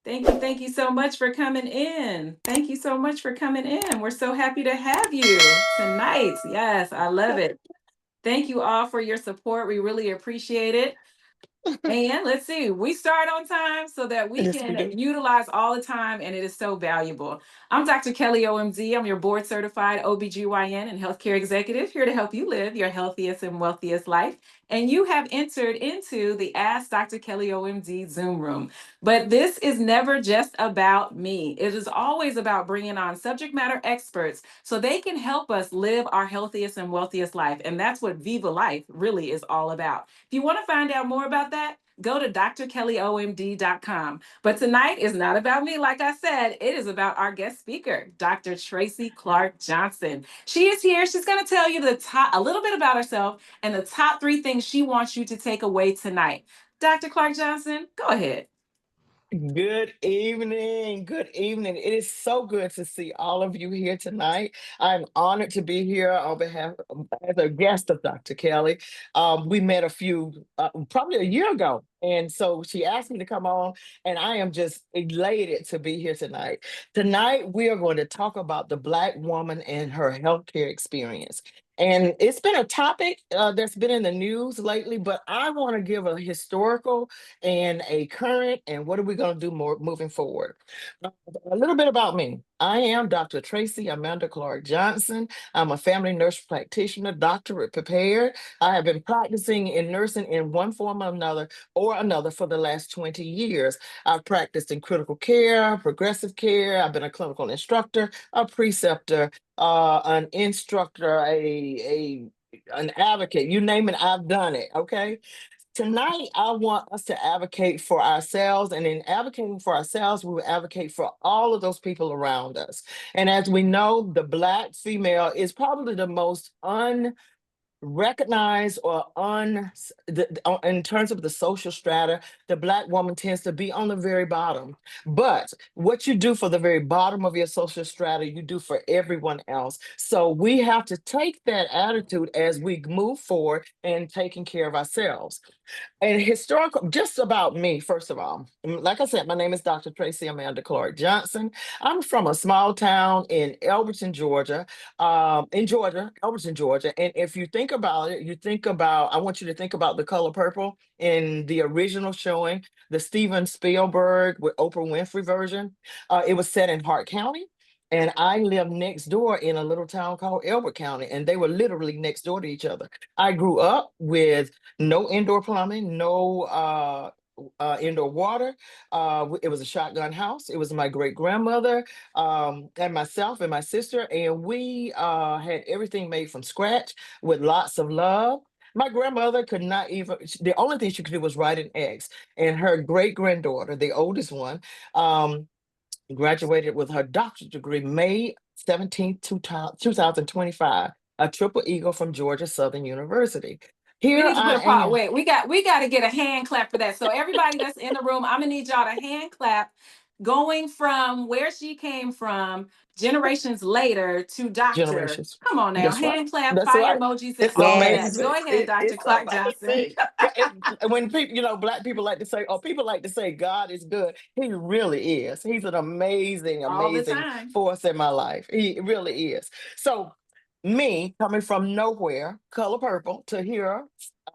Thank you so much for coming in. Thank you so much for coming in. We're so happy to have you tonight. Yes, I love it. Thank you all for your support. We really appreciate it. And let's see, we start on time so that we Yes, we can do. utilize all the time, and it is so valuable. I'm Dr. Kelly OMD. I'm your board certified OBGYN and healthcare executive here to help you live your healthiest and wealthiest life. And you have entered into the Ask Dr. Kelly OMD Zoom room. But this is never just about me, it is always about bringing on subject matter experts so they can help us live our healthiest and wealthiest life. And that's what Viva Life really is all about. If you want to find out more about that, go to drkellyomd.com. But tonight is not about me, like I said, it is about our guest speaker, Dr. Tracy Clark Johnson. She is here. She's going to tell you a little bit about herself and the top 3 things she wants you to take away tonight. Dr. Clark Johnson, go ahead. Good evening. Good evening. It is so good to see all of you here tonight. I'm honored to be here on behalf as a guest of Dr. Kelly. We met probably a year ago. And so she asked me to come on, and I am just elated to be here tonight. Tonight, we are going to talk about the Black woman and her healthcare experience. And it's been a topic that's been in the news lately, but I want to give a historical and a current, and what are we going to do more moving forward. Uh, a little bit about me. I am Dr. Tracy Amanda Clark Johnson. I'm a family nurse practitioner, doctorate prepared. I have been practicing in nursing in one form or another for the last 20 years. I've practiced in critical care, progressive care. I've been a clinical instructor, a preceptor, an instructor, an advocate. You name it, I've done it. Okay. Tonight, I want us to advocate for ourselves. And in advocating for ourselves, we will advocate for all of those people around us. And as we know, the Black female is probably the most recognized or in terms of the social strata, the Black woman tends to be on the very bottom. But what you do for the very bottom of your social strata, you do for everyone else. So we have to take that attitude as we move forward and taking care of ourselves. And historical, just about me, first of all. Like I said, my name is Dr. Tracy Amanda Clark Johnson. I'm from a small town in Elberton, Georgia, Elberton, Georgia. And if you think about it, I want you to think about The Color Purple in the original showing, the Steven Spielberg with Oprah Winfrey version. It was set in Hart County. And I lived next door in a little town called Elbert County, and they were literally next door to each other. I grew up with no indoor plumbing, no indoor water. It was a shotgun house. It was my great grandmother and myself and my sister, and we had everything made from scratch with lots of love. My grandmother could not even, the only thing she could do was write in eggs. And her great granddaughter, the oldest one, um, graduated with her doctorate degree May 17th, 2025, a triple eagle from Georgia Southern University. We Here need to put I a part. am. Wait, we got to get a hand clap for that. So everybody that's in the room, I'm gonna need y'all to hand clap, going from where she came from generations later to doctor. Generations. Come on now, That's right. hand clap, That's fire right. emojis, and It's all of that. Yes. Go amazing. ahead, Dr. It's Clark Johnson. amazing. When people, Black people like to say, or people like to say, God is good. He really is. He's an amazing, All the amazing time. force in my life. He really is. So, me coming from nowhere, color purple, to here,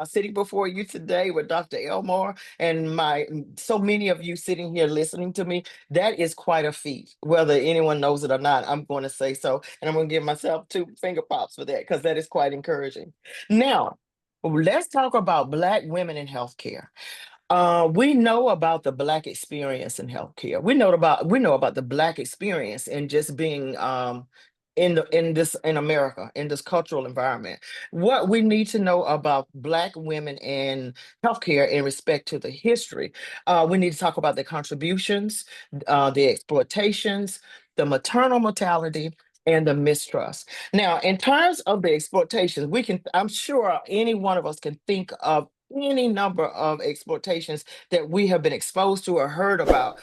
sitting before you today with Dr. Elmore and so many of you sitting here listening to me, that is quite a feat. Whether anyone knows it or not, I'm going to say so. And I'm going to give myself 2 finger pops for that because that is quite encouraging. Now, let's talk about Black women in healthcare. We know about the Black experience in healthcare. We know about the Black experience in just being in America, in this cultural environment. What we need to know about Black women in healthcare in respect to the history, we need to talk about the contributions, the exploitations, the maternal mortality, and the mistrust. Now, in terms of the exploitations, I'm sure any one of us can think of any number of exploitations that we have been exposed to or heard about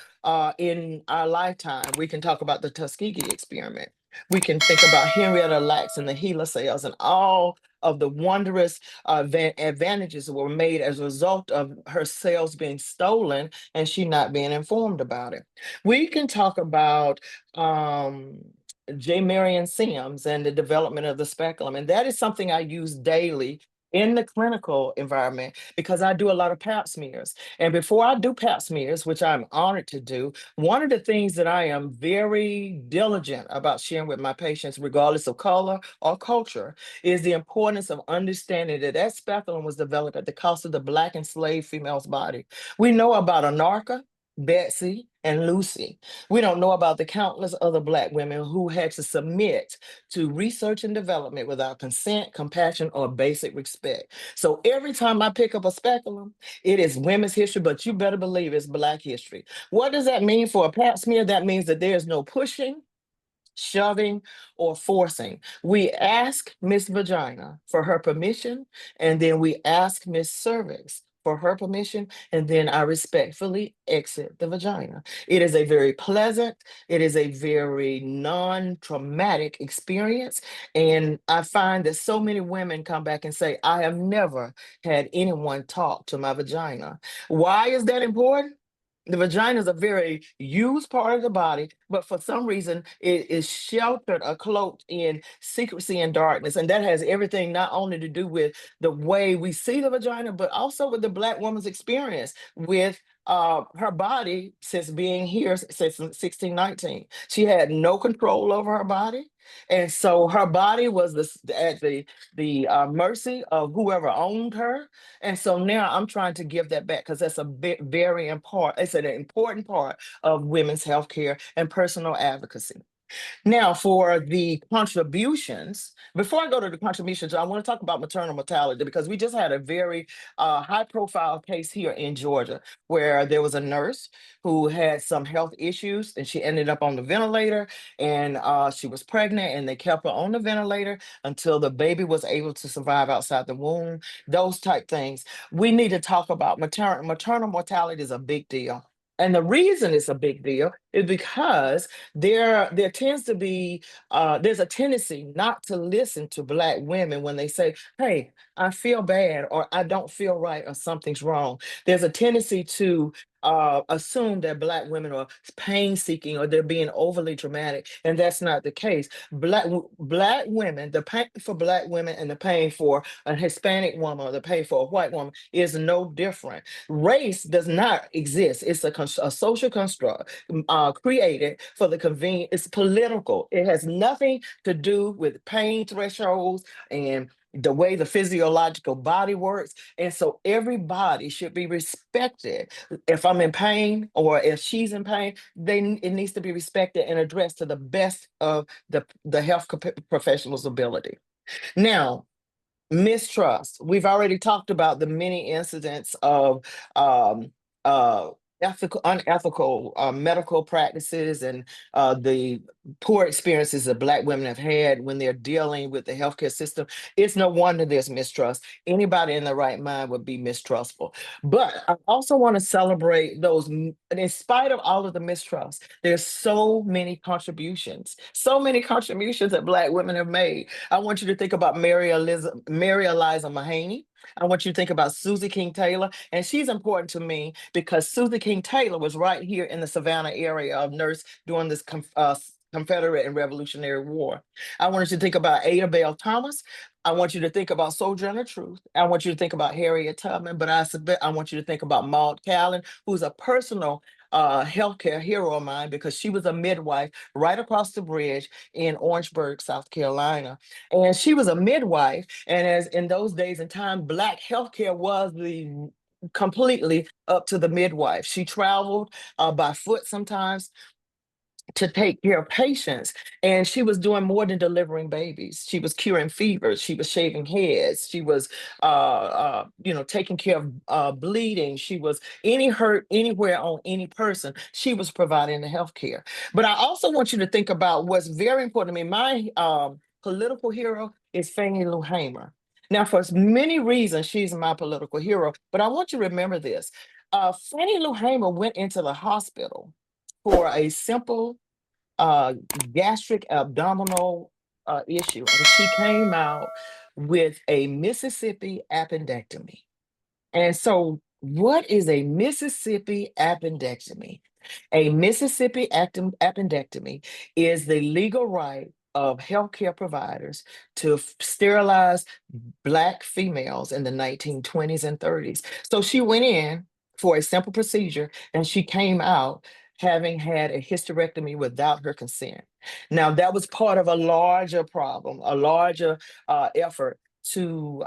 in our lifetime. We can talk about the Tuskegee experiment. We can think about Henrietta Lacks and the HeLa cells and all of the wondrous advantages that were made as a result of her cells being stolen and she not being informed about it. We can talk about um, J. Marion Sims and the development of the speculum, and that is something I use daily in the clinical environment because I do a lot of pap smears. And before I do pap smears, which I'm honored to do, one of the things that I am very diligent about sharing with my patients, regardless of color or culture, is the importance of understanding that that speculum was developed at the cost of the Black enslaved female's body. We know about Anarcha, Betsy, and Lucy. We don't know about the countless other Black women who had to submit to research and development without consent, compassion, or basic respect. So every time I pick up a speculum, it is women's history, but you better believe it's Black history. What does that mean for a pap smear? That means that there's no pushing, shoving, or forcing. We ask Miss Vagina for her permission, and then we ask Miss Cervix for her permission, and then I respectfully exit the vagina. It is a very pleasant, it is a very non-traumatic experience. And I find that so many women come back and say, I have never had anyone talk to my vagina. Why is that important? The vagina is a very used part of the body, but for some reason it is sheltered or cloaked in secrecy and darkness. And that has everything not only to do with the way we see the vagina, but also with the Black woman's experience with her body since being here since 1619. She had no control over her body. And so her body was at the mercy of whoever owned her. And so now I'm trying to give that back because that's a very important, it's an important part of women's healthcare and personal advocacy. Now, for the contributions, before I go to the contributions, I want to talk about maternal mortality because we just had a very high profile case here in Georgia where there was a nurse who had some health issues and she ended up on the ventilator and she was pregnant and they kept her on the ventilator until the baby was able to survive outside the womb, those type things. We need to talk about maternal mortality is a big deal. And the reason it's a big deal is because there tends to be there's a tendency not to listen to Black women when they say, hey, I feel bad or I don't feel right or something's wrong. There's a tendency to assume that Black women are pain seeking or they're being overly dramatic, and that's not the case. Black women, the pain for Black women and the pain for a Hispanic woman or the pain for a white woman is no different. Race does not exist. It's a social construct created for the convenience. It's political. It has nothing to do with pain thresholds and the way the physiological body works. And so everybody should be respected. If I'm in pain or if she's in pain, it needs to be respected and addressed to the best of the health professional's ability. Now, mistrust. We've already talked about the many incidents of um, unethical medical practices and the poor experiences that Black women have had when they're dealing with the healthcare system. It's no wonder there's mistrust. Anybody in the right mind would be mistrustful. But I also want to celebrate those, and in spite of all of the mistrust, there's so many contributions that Black women have made. I want you to think about Mary Eliza Mahaney. I want you to think about Susie King Taylor. And she's important to me because Susie King Taylor was right here in the Savannah area of nurse during this Confederate and Revolutionary War. I want you to think about Ada Bell Thomas. I want you to think about Sojourner Truth. I want you to think about Harriet Tubman, but I want you to think about Maude Callen, who's a personal healthcare hero of mine because she was a midwife right across the bridge in Orangeburg, South Carolina. And she was a midwife. And as in those days and time, Black healthcare was the completely up to the midwife. She traveled by foot sometimes to take care of patients. And she was doing more than delivering babies. She was curing fevers. She was shaving heads. She was, taking care of bleeding. She was any hurt anywhere on any person. She was providing the health care. But I also want you to think about what's very important to me. My political hero is Fannie Lou Hamer. Now, for many reasons, she's my political hero. But I want you to remember this. Fannie Lou Hamer went into the hospital for a simple uh, gastric abdominal issue. And she came out with a Mississippi appendectomy. And so, what is a Mississippi appendectomy? A Mississippi appendectomy is the legal right of healthcare providers to sterilize Black females in the 1920s and 30s. So she went in for a simple procedure and she came out having had a hysterectomy without her consent. Now, that was part of a larger problem, a larger effort to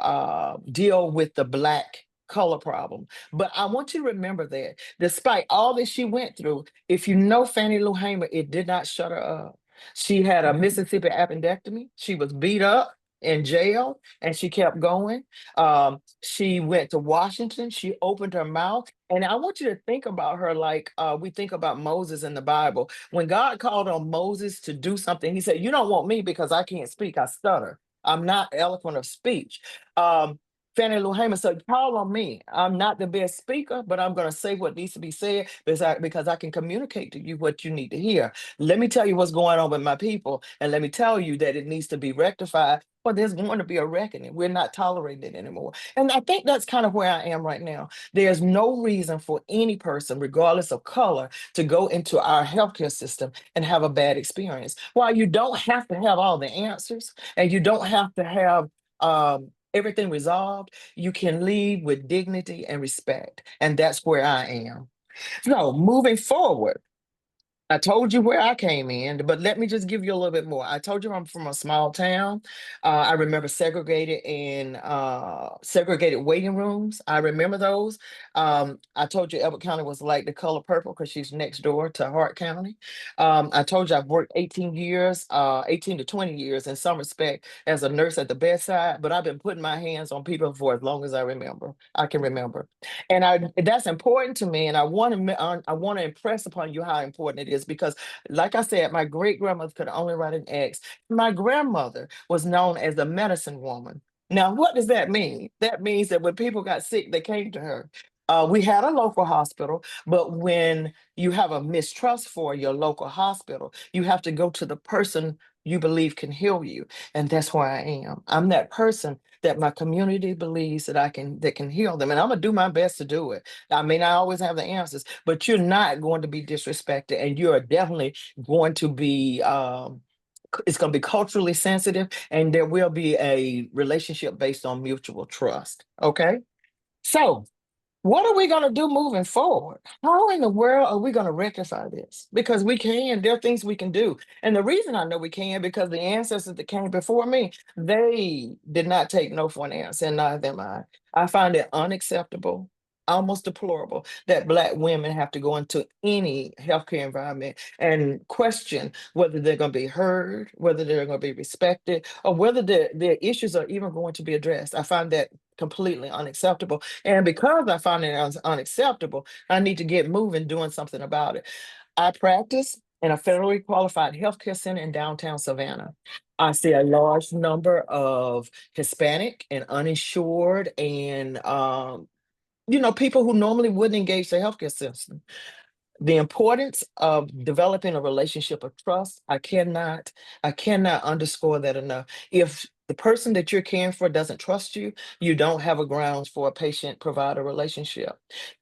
deal with the Black color problem. But I want you to remember that despite all that she went through, if you know Fannie Lou Hamer, it did not shut her up. She had a Mississippi appendectomy. She was beat up in jail and she kept going. She went to Washington. She opened her mouth. And I want you to think about her like we think about Moses in the Bible. When God called on Moses to do something, he said, "You don't want me because I can't speak. I stutter. I'm not eloquent of speech." Um, Fannie Lou Hamer said, "Call on me. I'm not the best speaker, but I'm going to say what needs to be said because I can communicate to you what you need to hear. Let me tell you what's going on with my people, and let me tell you that it needs to be rectified, or there's going to be a reckoning. We're not tolerating it anymore." And I think that's kind of where I am right now. There's no reason for any person, regardless of color, to go into our healthcare system and have a bad experience. While you don't have to have all the answers and you don't have to have everything resolved, you can leave with dignity and respect. And that's where I am. So moving forward, I told you where I came in, but let me just give you a little bit more. I told you I'm from a small town. I remember segregated waiting rooms. I remember those. I told you Elbert County was like the color purple because she's next door to Hart County. I told you I've worked 18 years, 18 to 20 years in some respect as a nurse at the bedside, but I've been putting my hands on people for as long as I can remember. And that's important to me. And I want to impress upon you how important it is because, like I said, my great grandmother could only write an X. My grandmother was known as the medicine woman. Now, what does that mean? That means that when people got sick, they came to her. We had a local hospital, but when you have a mistrust for your local hospital, you have to go to the person you believe can heal you. And that's where I am. I'm that person that my community believes that can heal them. And I'm gonna do my best to do it. I may not always have the answers, but you're not going to be disrespected, and you're definitely going to be it's going to be culturally sensitive, and there will be a relationship based on mutual trust. Okay. So what are we going to do moving forward? How in the world are we going to rectify this? Because we can, there are things we can do. And the reason I know we can, because the ancestors that came before me, they did not take no for an answer, and neither am I. I find it unacceptable, almost deplorable, that Black women have to go into any healthcare environment and question whether they're going to be heard, whether they're going to be respected, or whether their issues are even going to be addressed. I find that completely unacceptable. And because I find it unacceptable, I need to get moving doing something about it. I practice in a federally qualified healthcare center in downtown Savannah. I see a large number of Hispanic and uninsured and people who normally wouldn't engage the healthcare system. The importance of developing a relationship of trust, I cannot underscore that enough. If the person that you're caring for doesn't trust you, you don't have a grounds for a patient provider relationship.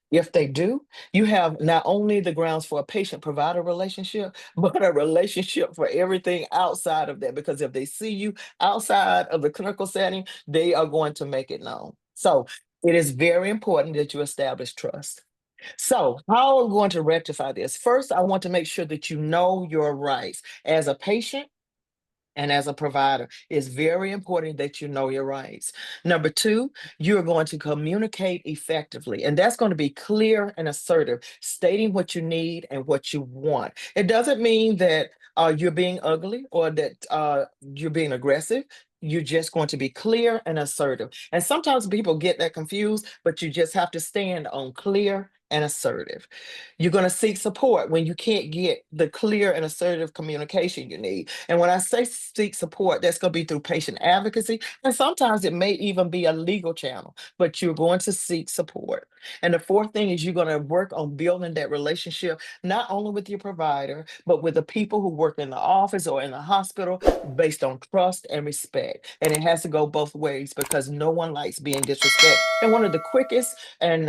If they do, you have not only the grounds for a patient provider relationship, but a relationship for everything outside of that. Because if they see you outside of the clinical setting, they are going to make it known. So it is very important that you establish trust. So, how are we going to rectify this? First, I want to make sure that you know your rights. As a patient and as a provider, it's very important that you know your rights. Number two, you're going to communicate effectively, and that's going to be clear and assertive, stating what you need and what you want. It doesn't mean that you're being ugly or that you're being aggressive. You're just going to be clear and assertive. And sometimes people get that confused, but you just have to stand on clear and assertive. You're going to seek support when you can't get the clear and assertive communication you need. And when I say seek support, that's going to be through patient advocacy. And sometimes it may even be a legal channel, but you're going to seek support. And the fourth thing is you're going to work on building that relationship, not only with your provider, but with the people who work in the office or in the hospital based on trust and respect. And it has to go both ways because no one likes being disrespected. And one of the quickest and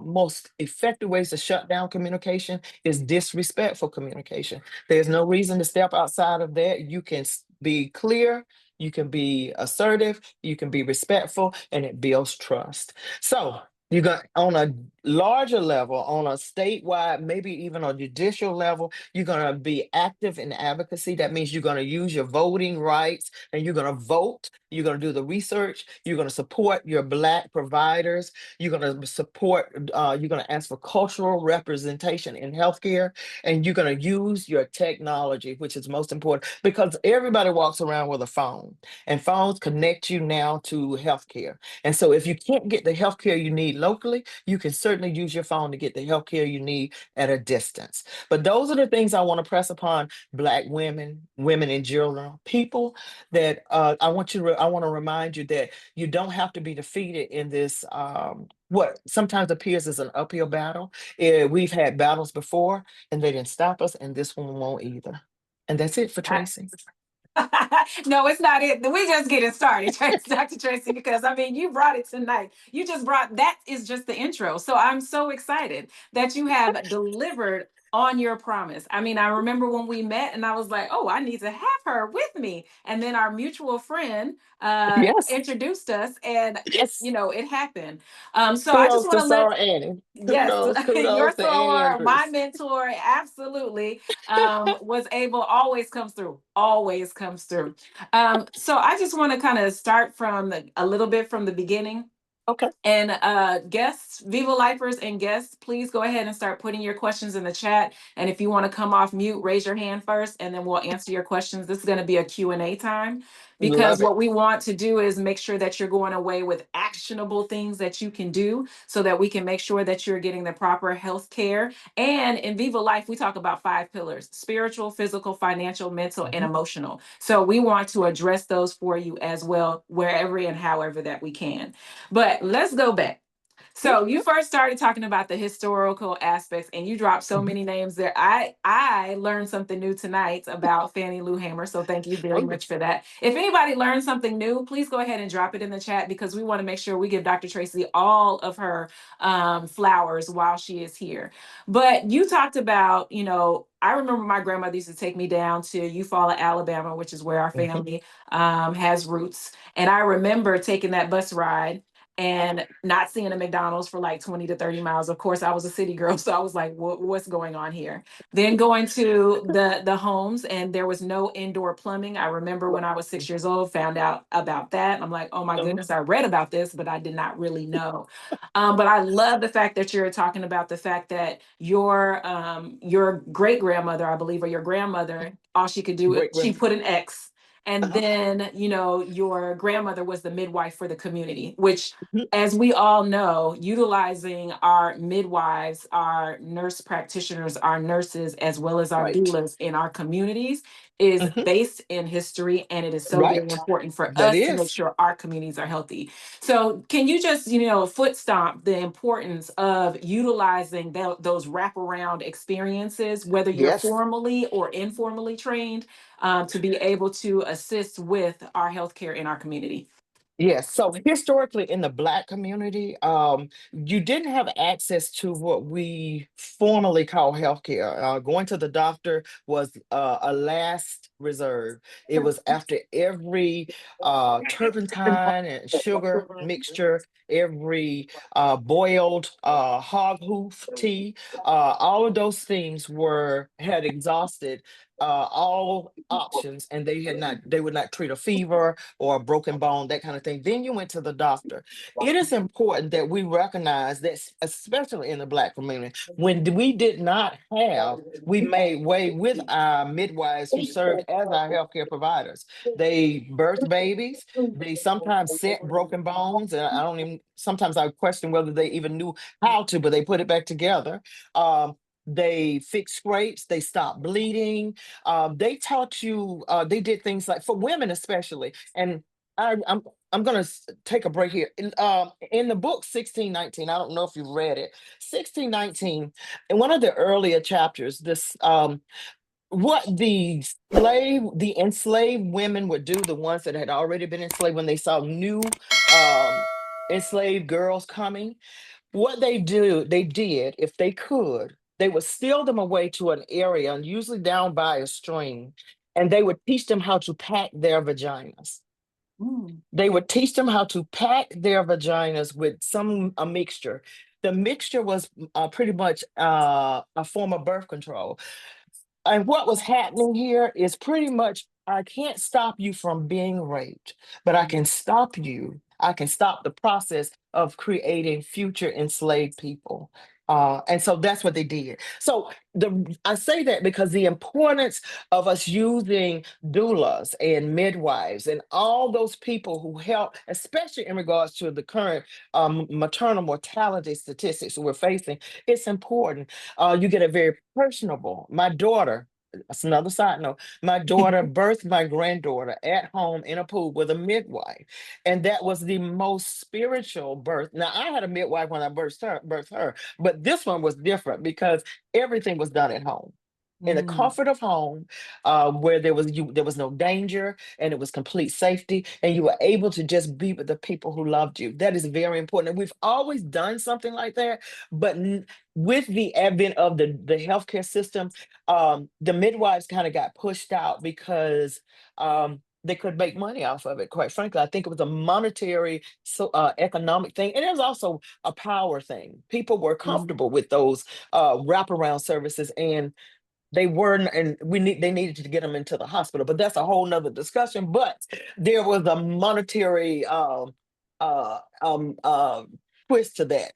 most effective ways to shut down communication is disrespectful communication. There's no reason to step outside of that. You can be clear, you can be assertive, you can be respectful, and it builds trust. So you got on a larger level, on a statewide, maybe even a judicial level, you're going to be active in advocacy. That means you're going to use your voting rights and you're going to vote. You're going to do the research. You're going to support your Black providers. You're going to support, you're going to ask for cultural representation in healthcare. And you're going to use your technology, which is most important because everybody walks around with a phone and phones connect you now to healthcare. And so if you can't get the healthcare you need locally, you can certainly use your phone to get the healthcare you need at a distance. But those are the things I want to press upon Black women, women in general, people that I want to remind you that you don't have to be defeated in this what sometimes appears as an uphill battle. We've had battles before and they didn't stop us, and this one won't either. And that's it for Tracy. No, it's not it. We just getting started, Dr. Tracy, because I mean, you brought it tonight. You just brought that is just the intro. So I'm so excited that you have delivered on your promise. I mean, I remember when we met and I was like, oh, I need to have her with me. And then our mutual friend Yes. introduced us and Yes. it happened. So I just Kudos want to to let Sarah Annie. yes, your Kudos to Annie soror, my Andrews. mentor, absolutely was able, always comes through. So I just want to kind of start from a little bit from the beginning. Okay. And guests, Viva Lifers and guests, please go ahead and start putting your questions in the chat. And if you want to come off mute, raise your hand first, and then we'll answer your questions. This is going to be a Q&A time because Love it. what we want to do is make sure that you're going away with actionable things that you can do so that we can make sure that you're getting the proper health care. And in Viva Life, we talk about 5 pillars: spiritual, physical, financial, mental, and Mhm. emotional. So we want to address those for you as well, wherever and however that we can. But let's go back. So you first started talking about the historical aspects, and you dropped so Mhm. many names there. I learned something new tonight about Fannie Lou Hamer, so thank you very Oh, much for that. If anybody learned something new, please go ahead and drop it in the chat because we want to make sure we give Dr. Tracy all of her flowers while she is here. But you talked about, I remember my grandmother used to take me down to Eufaula, Alabama, which is where our mhm. family has roots, and I remember taking that bus ride and not seeing a McDonald's for like 20 to 30 miles. Of course, I was a city girl, so I was like, what's going on here? Then going to the homes, and there was no indoor plumbing. I remember when I was 6 years old, found out about that. I'm like, oh my Oh, goodness, I read about this, but I did not really know. But I love the fact that you're talking about the fact that your great grandmother, I believe, or your grandmother, all she could do, great she grandma. put an X. And Uh-huh. then, your grandmother was the midwife for the community, which, Mhm. as we all know, utilizing our midwives, our nurse practitioners, our nurses, as well as our Right. doulas in our communities is Mhm. based in history. And it is so very Right. important for That us to make is. sure our communities are healthy. So, can you just, foot stomp the importance of utilizing those wraparound experiences, whether you're Yes. formally or informally trained, to be able to assist with our healthcare in our community? Yes. So historically in the Black community, you didn't have access to what we formally call healthcare. Going to the doctor was a last reserve. It was after every turpentine and sugar mixture, every boiled hog hoof tea, all of those things were had exhausted. all options, and they would not treat a fever or a broken bone, that kind of thing. Then you went to the doctor. It is important that we recognize that, especially in the Black community, when we did not have, we made way with our midwives who served as our healthcare providers. They birthed babies. They sometimes set broken bones, and I don't even. Sometimes I question whether they even knew how to, but they put it back together. They fixed scrapes. They stopped bleeding. They taught you. They did things like, for women especially, and I'm gonna take a break here. In the book 1619, I don't know if you've read it. 1619, in one of the earlier chapters, this what the enslaved women would do, the ones that had already been enslaved, when they saw new um enslaved girls coming, what they did, if they could, they would steal them away to an area, and usually down by a stream, and they would teach them how to pack their vaginas. Mm. They would teach them how to pack their vaginas with a mixture. The mixture was pretty much a form of birth control. And what was happening here is pretty much, I can't stop you from being raped, but I can stop you. I can stop the process of creating future enslaved people. And so that's what they did. So I say that because the importance of us using doulas and midwives and all those people who help, especially in regards to the current maternal mortality statistics we're facing, it's important. You get a very personable. My daughter, that's another side note. My daughter birthed my granddaughter at home in a pool with a midwife. And that was the most spiritual birth. Now, I had a midwife when I birthed her, but this one was different because everything was done at home. In the Mm. comfort of home, where there was no danger, and it was complete safety, and you were able to just be with the people who loved you. That is very important. And we've always done something like that, but with the advent of the healthcare system, the midwives kind of got pushed out because they could make money off of it. Quite frankly, I think it was a monetary, economic thing, and it was also a power thing. People were Mm. comfortable with those wraparound services, and they weren't, and they needed to get them into the hospital, but that's a whole nother discussion. But there was a monetary uh um uh twist to that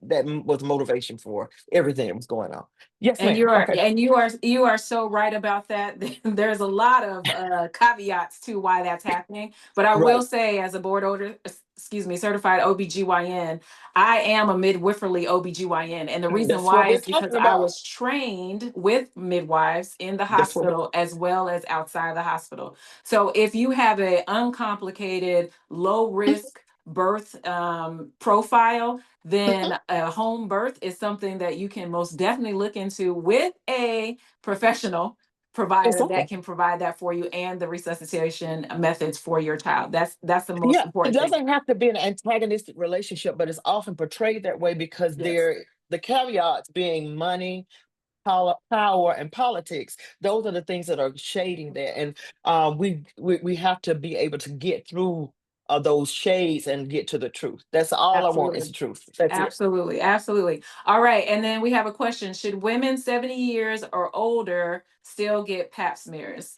was motivation for everything that was going on. Yes, And ma'am. you are Okay. and you are so right about that. There's a lot of caveats to why that's happening. But I will Right. say, as a certified OBGYN, I am a midwifery OBGYN. And the reason That's what why we're is because talking I about. was trained with midwives in the That's what hospital as well as outside the hospital. So if you have a uncomplicated, low risk birth profile, then Mhm. a home birth is something that you can most definitely look into with a professional provider that Exactly. can provide that for you and the resuscitation methods for your child. That's the most Yeah, it important thing. doesn't have to be an antagonistic relationship, but it's often portrayed that way because Yes, the caveats being money, power, and politics. Those are the things that are shading there, and we have to be able to get through those shades and get to the truth. That's all I want, is absolutely. the truth. That's it. Absolutely. Absolutely. All right. And then we have a question. Should women 70 years or older still get pap smears?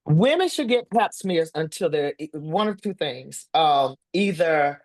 Women should get pap smears until they're one of two things. Either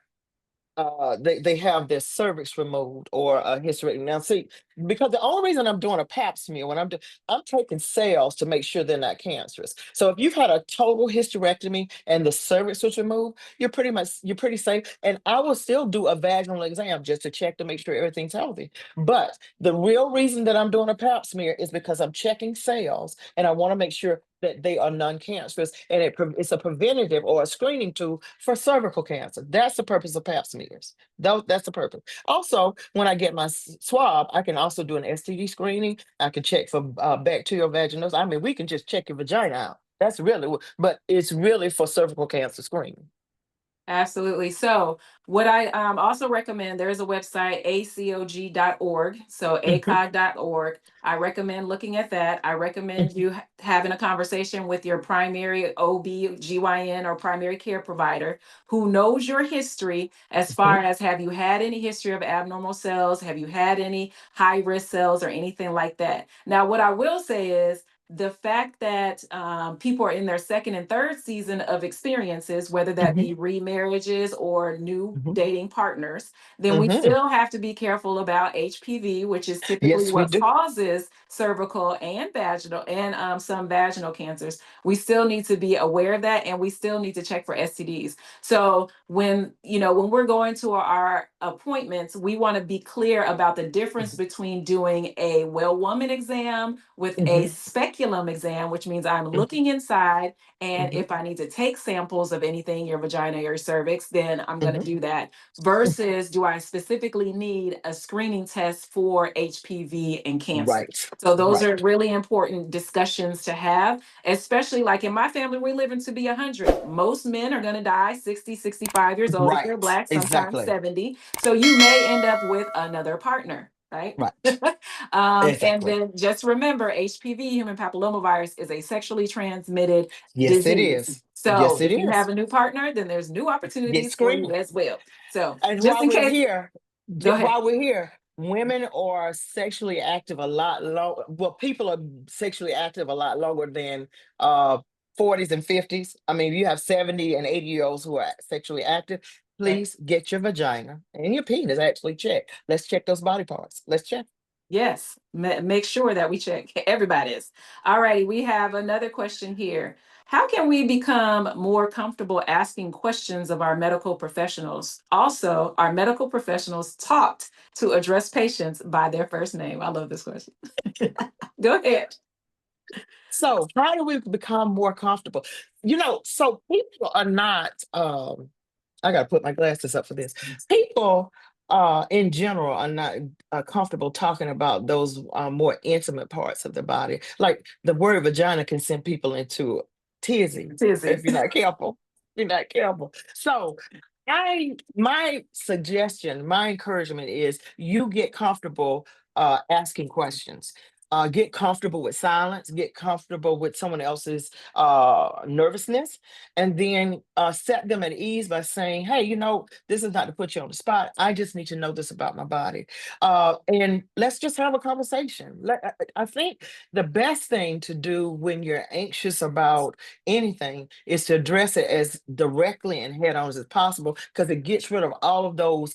they have their cervix removed or a hysterectomy. Now, see, because the only reason I'm doing a pap smear, I'm taking cells to make sure they're not cancerous. So if you've had a total hysterectomy and the cervix was removed, you're pretty safe. And I will still do a vaginal exam just to check to make sure everything's healthy. But the real reason that I'm doing a pap smear is because I'm checking cells, and I want to make sure that they are non-cancerous, and it's a preventative or a screening tool for cervical cancer. That's the purpose of pap smears. That's the purpose. Also, when I get my swab, I can also do an STD screening. I can check for bacterial vaginosis. I mean, we can just check your vagina out. That's really but it's really for cervical cancer screening. Absolutely. So, what I also recommend, there is a website, acog.org. So, Mhm. acog.org. I recommend looking at that. I recommend Mhm. you having a conversation with your primary OB/GYN or primary care provider who knows your history as Mhm. far as, have you had any history of abnormal cells? Have you had any high risk cells or anything like that? Now, what I will say is, the fact that people are in their second and third season of experiences, whether that be remarriages or new Mhm. dating partners, then we Mhm. still have to be careful about HPV, which is typically Yes, we what do. causes cervical and vaginal and some vaginal cancers. We still need to be aware of that, and we still need to check for STDs. So when we're going to our appointments, we want to be clear about the difference Mhm. between doing a well woman exam with a Mhm. speculum exam, which means I'm Mhm. looking inside, and Mhm. if I need to take samples of anything, your vagina, your cervix, then I'm going to Mhm. do that. Versus, do I specifically need a screening test for HPV and cancer? Right. So those are Right. really important discussions to have, especially like in my family, we're living to be 100. Most men are going to die 60, 65 years old if they're Right. Black, sometimes Exactly. 70. So you may end up with another partner, right? Right. And Exactly. then just remember, HPV, human papillomavirus, is a sexually transmitted Yes, it disease. is. So Yes, it if you have is. a new partner, then there's new Get opportunities for you screened. as well. So And just while in we're case, here, go ahead. while we're here, women are sexually active a lot longer. Well, people are sexually active a lot longer than uh 40s and 50s. I mean, you have 70 and 80-year-olds who are sexually active. Right. Please get your vagina and your penis actually checked. Let's check those body parts. Let's check. Yes, make sure that we check everybody's. All righty, we have another question here. How can we become more comfortable asking questions of our medical professionals? Also, are medical professionals taught to address patients by their first name? I love this question. Go ahead. So, how do we become more comfortable? So people are not I gotta put my glasses up for this. People in general are not comfortable talking about those more intimate parts of the body. Like the word vagina can send people into tizzy Tizzy. if you're not careful. You're not careful. So my suggestion, my encouragement is you get comfortable asking questions. Get comfortable with silence, get comfortable with someone else's nervousness, and then set them at ease by saying, hey, this is not to put you on the spot. I just need to know this about my body. And let's just have a conversation. I think the best thing to do when you're anxious about anything is to address it as directly and head on as possible, because it gets rid of all of those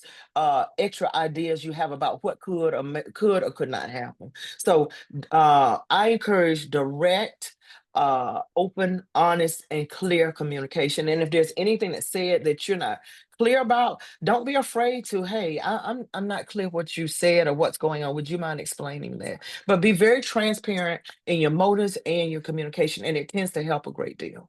extra ideas you have about what could or could not happen. So I encourage direct, open, honest, and clear communication. And if there's anything that's said that you're not clear about, don't be afraid to, hey, I'm not clear what you said or what's going on. Would you mind explaining that? But be very transparent in your motives and your communication, and it tends to help a great deal.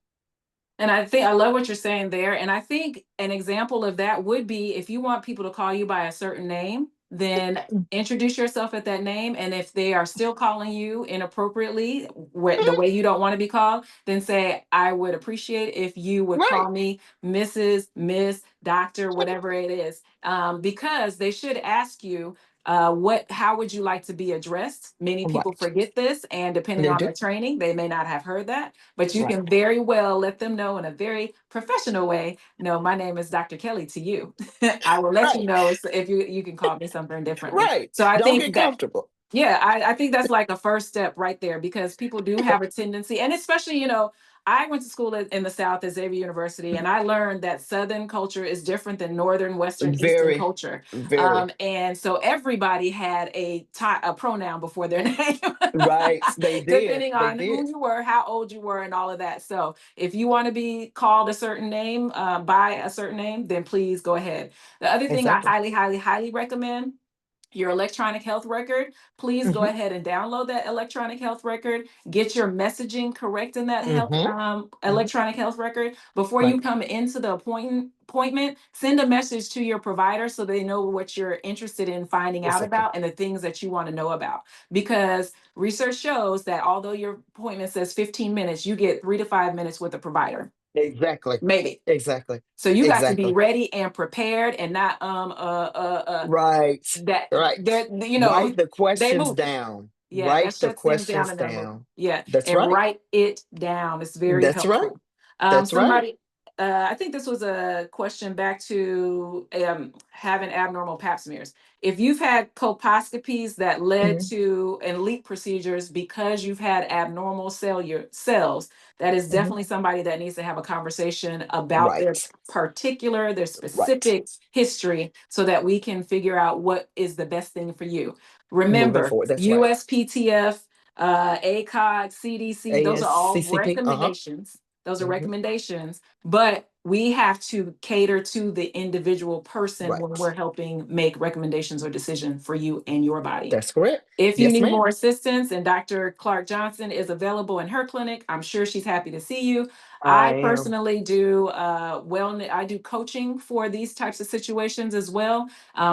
And I think I love what you're saying there. And I think an example of that would be, if you want people to call you by a certain name, then Mm. introduce yourself at that name. And if they are still calling you inappropriately, the Mhm. way you don't want to be called, then say, I would appreciate if you would Right. call me Mrs., Miss, Doctor, whatever it is. Because they should ask you, how would you like to be addressed? Many people Right. forget this, and depending They on do. their training, they may not have heard that. But you Right. can very well let them know in a very professional way, no, my name is Dr. Kelly to you. I will let you Right. know if you can call me something differently. Right. So I Don't get think that, comfortable. yeah, I think that's like a first step right there, because people do have a tendency, and especially, I went to school in the South at Xavier University, and I learned that Southern culture is different than Northern, Western, Eastern Very, culture. very. And so everybody had a pronoun before their name, Right. They did. depending They on did. who you were, how old you were, and all of that. So if you want to be called a certain name, by a certain name, then please go ahead. The other thing I Exactly. highly, highly, highly recommend, your electronic health record. Please go Hmm. ahead and download that electronic health record. Get your messaging correct in that health Hmm. Hmm. electronic health record before you Right. come into the appointment. Send a message to your provider so they know what you're interested in finding out Exactly. about and the things that you want to know about. Because research shows that although your appointment says 15 minutes, you get 3 to 5 minutes with a provider, Exactly. maybe. Exactly. So you got to be Exactly. ready and prepared, and not Right. that Right. they're Write the they questions moving. down. Yeah, that Write the shuts things down questions and they're moving. down. Yeah, That's and right. write it down. It's very That's right. helpful. That's right. Somebody I think this was a question back to having abnormal pap smears. If you've had colposcopies that led Mhm. to and leak procedures because you've had abnormal cells, that is Mhm. definitely somebody that needs to have a conversation about their Right. particular, their Right. specific history so that we can figure out what is the best thing for you. Moving Remember, forward. That's right. USPTF, ACOG, CDC, those are all ASCCP. Uh-huh. recommendations. Those are Hmm. recommendations, but we have to cater to the individual person when Right. we're helping make recommendations or decisions for you and your body. That's correct. If you Yes, need ma'am. more assistance and Dr. Clark Johnson is available in her clinic, I'm sure she's happy to see you. I I am. personally do I do coaching for these types of situations as well,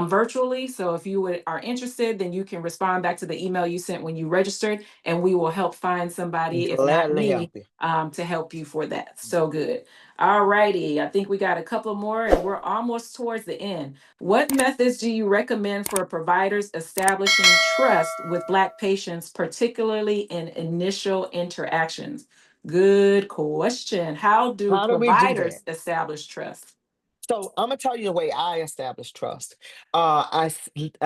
virtually. So if you are interested, then you can respond back to the email you sent when you registered, and we will help find somebody, if not Gladly help me, you. to help you for that. So good. All righty. I think we got a couple more and we're almost towards the end. What methods do you recommend for providers establishing trust with Black patients, particularly in initial interactions? Good question. How do How do we do providers that? establish trust? So I'm gonna tell you the way I establish trust. I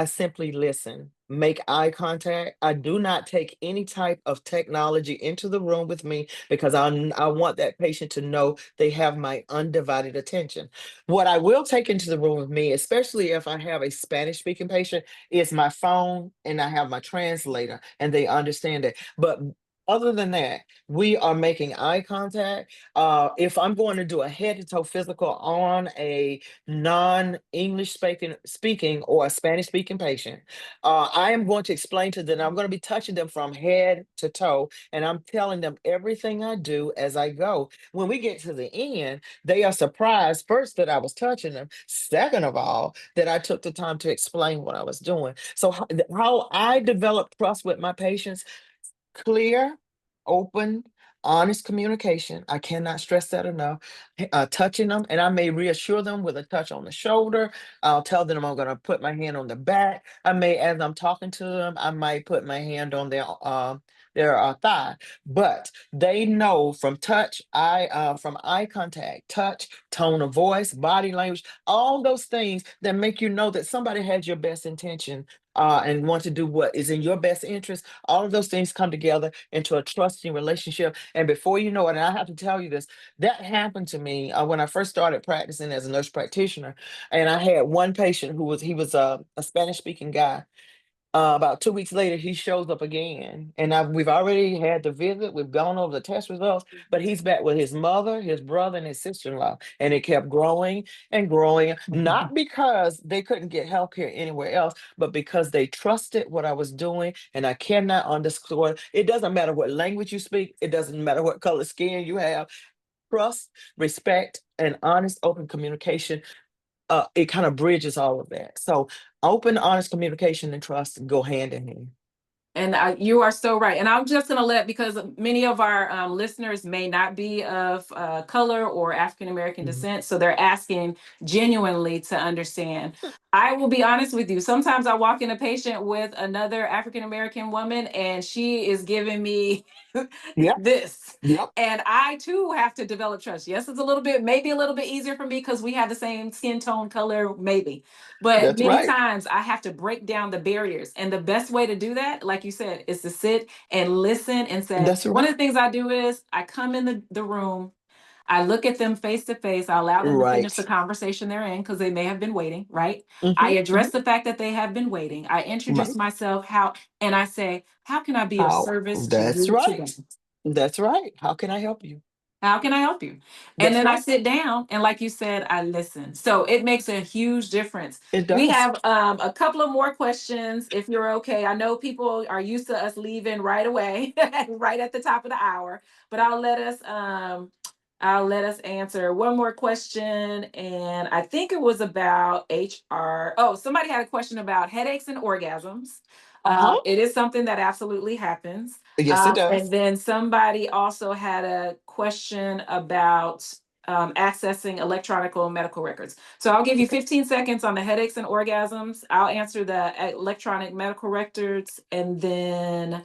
simply listen, make eye contact. I do not take any type of technology into the room with me because I want that patient to know they have my undivided attention. What I will take into the room with me, especially if I have a Spanish speaking patient, is my phone and I have my translator and they understand it. But other than that, we are making eye contact. If I'm going to do a head to toe physical on a non-English speaking or a Spanish speaking patient, I am going to explain to them. I'm going to be touching them from head to toe, and I'm telling them everything I do as I go. When we get to the end, they are surprised first that I was touching them. Second of all, that I took the time to explain what I was doing. So how I develop trust with my patients: clear, open, honest communication. I cannot stress that enough. Touching them, and I may reassure them with a touch on the shoulder. I'll tell them I'm going to put my hand on the back. I may, as I'm talking to them, I might put my hand on their thigh. But they know from touch, from eye contact, touch, tone of voice, body language, all those things that make you know that somebody has your best intention, and want to do what is in your best interest. All of those things come together into a trusting relationship. And before you know it, and I have to tell you this, that happened to me when I first started practicing as a nurse practitioner. And I had one patient he was a Spanish speaking guy. About 2 weeks later, he shows up again, and we've already had the visit. We've gone over the test results, but he's back with his mother, his brother, and his sister-in-law, and it kept growing and growing. Not because they couldn't get help here anywhere else, but because they trusted what I was doing, and I cannot underscore. It doesn't matter what language you speak. It doesn't matter what color skin you have. Trust, respect, and honest, open communication, it kind of bridges all of that. So open, honest communication and trust go hand in hand. And you are so right. And I'm just going to because many of our listeners may not be of color or African American Mhm. descent. So they're asking genuinely to understand. I will be honest with you. Sometimes I walk in a patient with another African American woman and she is giving me Yep. this. Yep. And I too have to develop trust. Yes, it's maybe a little bit easier for me because we have the same skin tone, color, maybe. But That's many right. times I have to break down the barriers. And the best way to do that, like you said, is to sit and listen and say, That's one of right. the things I do is I come in the room, I look at them face to face, I allow them to finish the Right. conversation they're in because they may have been waiting, right? I Hmm. address the fact that they have been waiting. I introduce Right. myself, and I say, how can I be of How? service to That's you today? right. That's right. How can I help you? How can I help you? And That's then I right. sit down and like you said, I listen. So it makes a huge difference. It We does. have a couple of more questions if you're okay. I know people are used to us leaving right away, right at the top of the hour, but I'll let us answer one more question. And I think it was about HR. Oh, somebody had a question about headaches and orgasms. Uh-huh. It is something that absolutely happens. Yes, it And does. then somebody also had a question about accessing electronic medical records. So I'll give you 15 seconds on the headaches and orgasms. I'll answer the electronic medical records, and then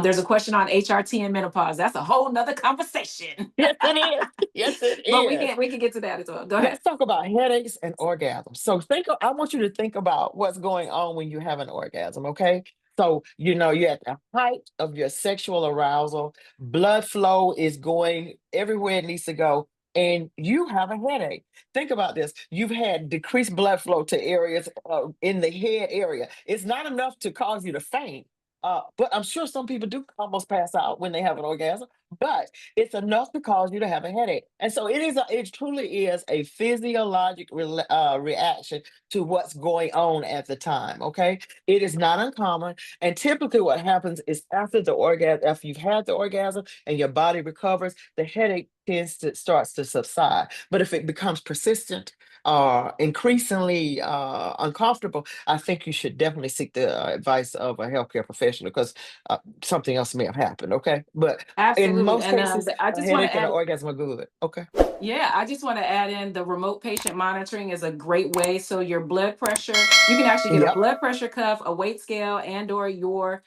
there's a question on HRT and menopause. That's a whole nother conversation. Yes, it is. Yes, it But is. we can get to that as well. Go ahead. Let's talk about headaches and orgasms. So I want you to think about what's going on when you have an orgasm, okay? So, you're at the height of your sexual arousal, blood flow is going everywhere it needs to go, and you have a headache. Think about this. You've had decreased blood flow to areas in the head area. It's not enough to cause you to faint. But I'm sure some people do almost pass out when they have an orgasm, but it's enough to cause you to have a headache. And so it truly is a physiologic reaction to what's going on at the time. Okay. It is not uncommon. And typically what happens is after the orgasm, after you've had the orgasm and your body recovers, the headache starts to subside. But if it becomes persistent, increasingly uncomfortable, I think you should definitely seek the advice of a healthcare professional because something else may have happened. Okay. But in Absolutely. most And cases, I a just want to headache and an add, orgasm are good. Okay. yeah, I just want to add in the remote patient monitoring is a great way. So your blood pressure, you can actually get a Yep. blood pressure cuff, a weight scale, and or your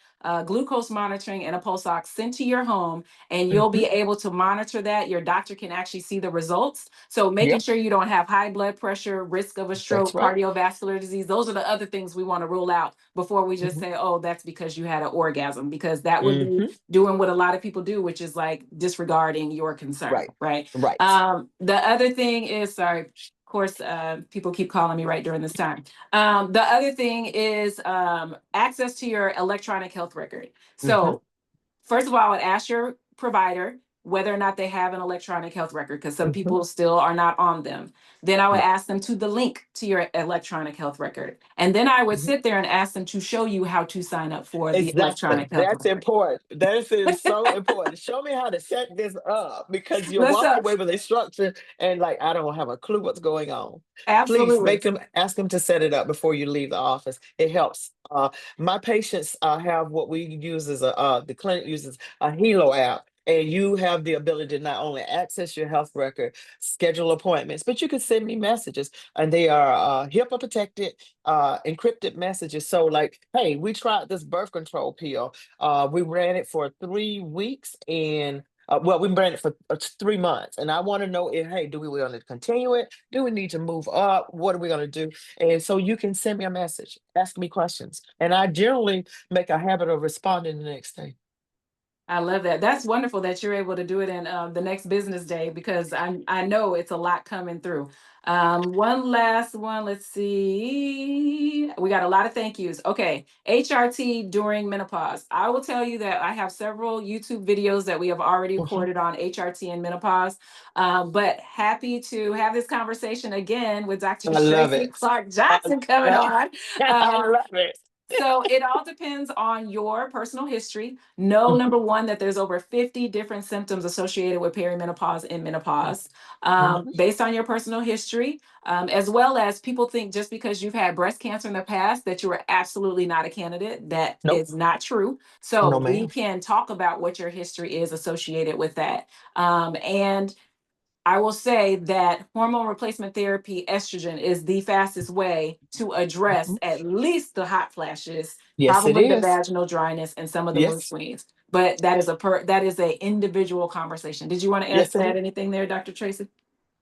glucose monitoring and a pulse ox sent to your home, and you'll be Hmm. able to monitor that. Your doctor can actually see the results. So making Yep. sure you don't have high blood pressure, risk of a That's stroke, right. cardiovascular disease. Those are the other things we want to rule out before we just Hmm. say, oh, that's because you had an orgasm, because that would be Hmm. doing what a lot of people do, which is like disregarding your concern, Right. right? Right. The other thing is, sorry, of course, people keep calling me right during this time. The other thing is access to your electronic health record. Hmm. So, first of all, I would ask your provider whether or not they have an electronic health record, because some Hmm. people still are not on them. Then I would Right. ask them to the link to your electronic health record. And then I would Mhm. sit there and ask them to show you how to sign up for the Exactly. electronic health That's record. important. That is so important. Show me how to set this up because you'll Let's walk away with instruction and like I don't have a clue what's going on. Please absolutely. ask them to set it up before you leave the office. It helps. My patients have what we use as the clinic uses a Helo app. And you have the ability to not only access your health record, schedule appointments, but you can send me messages, and they are HIPAA protected, encrypted messages. So, like, hey, we tried this birth control pill. We ran it for 3 weeks, and well, we ran it for 3 months, and I want to know if, hey, do we want to continue it? Do we need to move up? What are we going to do? And so you can send me a message, ask me questions, and I generally make a habit of responding the next day. I love that. That's wonderful that you're able to do it in the next business day, because I know it's a lot coming through. One last one. Let's see. We got a lot of thank yous. Okay, HRT during menopause. I will tell you that I have several YouTube videos that we have already Mhm. recorded on HRT and menopause. But happy to have this conversation again with Dr. I love Tracy it. Clark I, Johnson coming I, on. I Um, love it. so it all depends on your personal history. Know, Mhm. number one, that there's over 50 different symptoms associated with perimenopause and menopause, Mhm. based on your personal history, as well as people think just because you've had breast cancer in the past that you are absolutely not a candidate. That Nope. is not true. So No, we ma'am. can talk about what your history is associated with that. And I will say that hormone replacement therapy, estrogen, is the fastest way to address Mhm. at least the hot flashes, Yes, it probably the is. vaginal dryness, and some of the mood Yes. swings. But that is that is a individual conversation. Did you want to Yes, it is. add anything there, Dr. Tracy?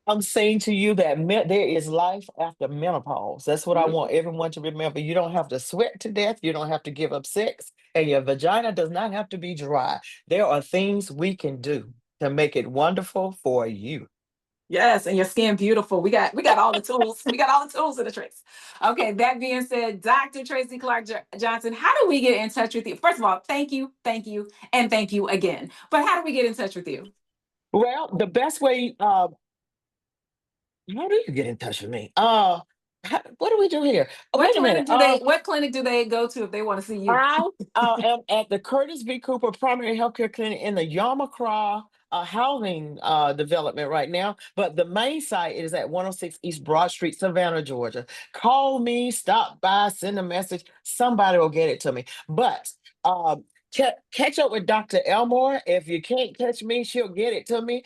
I'm saying to you that there is life after menopause. That's what I want Beautiful. everyone to remember. You don't have to sweat to death. You don't have to give up sex. And your vagina does not have to be dry. There are things we can do to make it wonderful for you. Yes, and your skin beautiful. We got all the tools. We got all the tools and the tricks. Okay, that being said, Dr. Tracy Clark Johnson, how do we get in touch with you? First of all, thank you, and thank you again. But how do we get in touch with you? Well, the best way, how do you get in touch with me? What do we do here? Wait a minute. What clinic do they go to if they want to see you? I am at the Curtis V. Cooper Primary Healthcare Clinic in the Yarmacraw housing development right now. But the main site is at 106 East Broad Street, Savannah, Georgia. Call me, stop by, send a message. Somebody will get it to me. But Catch up with Dr. Elmore. If you can't catch me, she'll get it to me.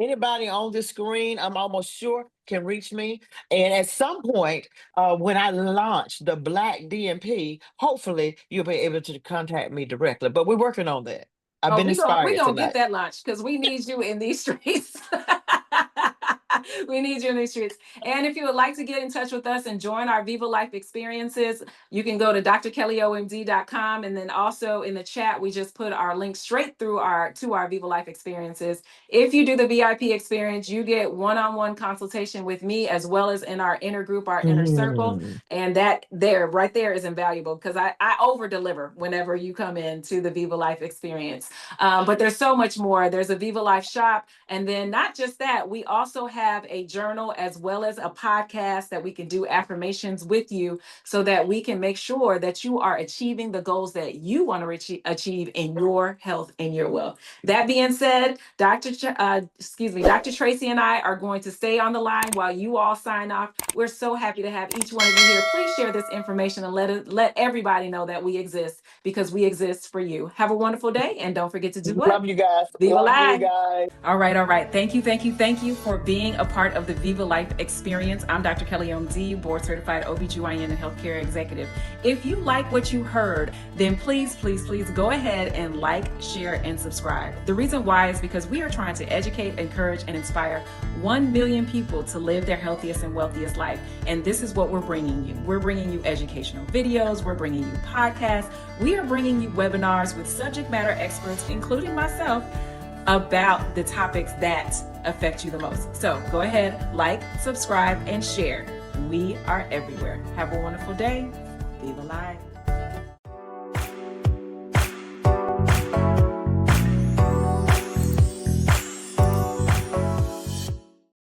Anybody on the screen, I'm almost sure can reach me. And at some point, when I launch the Black DMP, hopefully you'll be able to contact me directly. But we're working on that. I've Oh, been we inspired gonna get tonight. that lunch because we need you in these streets. We need you in these streets. And if you would like to get in touch with us and join our Viva Life experiences, you can go to drkellyomd.com. And then also in the chat, we just put our link straight through to our Viva Life experiences. If you do the VIP experience, you get one-on-one consultation with me, as well as in our inner group, our inner circle. And that right there is invaluable because I over deliver whenever you come into the Viva Life experience. But there's so much more. There's a Viva Life shop. And then not just that, we also have a journal as well as a podcast that we can do affirmations with you so that we can make sure that you are achieving the goals that you want to achieve in your health and your wealth. That being said, Dr. Tracy and I are going to stay on the line while you all sign off. We're so happy to have each one of you here. Please share this information and let everybody know that we exist because we exist for you. Have a wonderful day, and don't forget to do what? Love you guys. Viva Love you Life. guys. All right. Thank you for being a part of the Viva Life experience. I'm Dr. Kelly OMD, board certified OBGYN and healthcare executive. If you like what you heard, then please go ahead and like, share, and subscribe. The reason why is because we are trying to educate, encourage, and inspire 1 million people to live their healthiest and wealthiest life. And this is what we're bringing you. We're bringing you educational videos. We're bringing you podcasts. We are bringing you webinars with subject matter experts, including myself, about the topics that affect you the most. So go ahead, like, subscribe, and share. We are everywhere. Have a wonderful day. Viva Life.